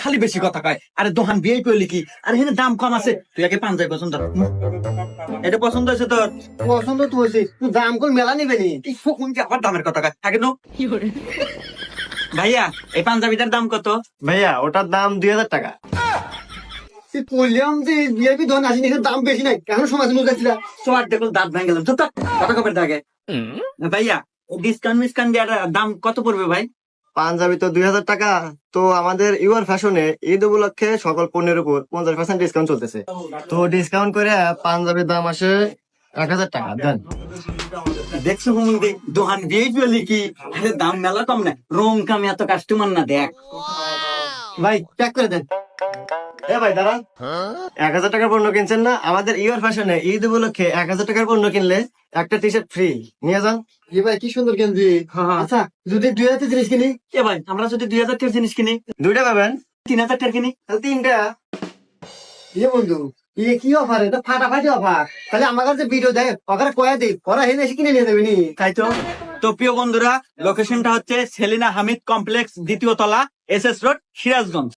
খালি বেশি কথা কয়। আরে দোকান বিয়ে করলি কি? আরে এখানে দাম কম আছে, তুই আগে পাঞ্জাবি পছন্দ কর। এটা পছন্দ হয়েছে তোর? পছন্দ তো হয়েছে, তুই দাম কই মেলা নিবে নি? এই ফকুন যে আবার দামের কথা কয় আগে নো। ভাইয়া এই পাঞ্জাবিটার দাম কত? ভাইয়া ওটার দাম 2000 টাকা। তুই কইলাম যে বিআইপি দোকান আসিনি, এর দাম বেশি নাই, কেন সমাজ নিয়ে যাচ্ছিলা? চোয়ার দেখুন দাঁত ভেঙে গেলাম, চুপ থাক, কথা কবের দাগে। ভাইয়া ডিসকাউন্ট মিসকাউন্ট দিয়ে দাম কত পড়বে ভাই? পাঞ্জাবি তো 2000 টাকা। তো আমাদের ইউর ফ্যাশনে ঈদ উপলক্ষে সকল পণ্যের উপর 50% ডিসকাউন্ট চলতেছে। তো ডিসকাউন্ট করে পাঞ্জাবির দাম আসে 1000 টাকা দেন। দেখছো হুমুন্দি দোকান বিয়ে করলি কি? আরে দাম মেলা কম না, রং কামে এত কাস্টমার না দেখ। ভাই প্যাক করে দেন। এ ভাই দাঁড়ান, 1000 টাকার পণ্য কিনছেন না? আমাদের ইউর ফ্যাশনে ঈদ উপলক্ষে 1000 টাকার পণ্য কিনলে একটা টি শার্ট ফ্রি নিয়ে যান। এ ভাই কি সুন্দর গেঞ্জি। আচ্ছা যদি 2000 জিনিস কিনি? এ ভাই আমরা যদি 2000 টাকার জিনিস কিনি, দুইটা পাবেন। 3000 টাকার কিনি, তাহলে 3টা। এ বন্ধু এ কি অফার? এটা ফাটাফাটি অফার। তাহলে আমার কাছে ভিডিও দেয়, ওখানে কয়া দিই, ওরা হেনে এসে কিনে নিয়ে যাবে নি। তাই তো। তো প্রিয় বন্ধুরা, লোকেশনটা হচ্ছে সেলিনা হামিদ কমপ্লেক্স, দ্বিতীয় তলা, SS রোড, সিরাজগঞ্জ।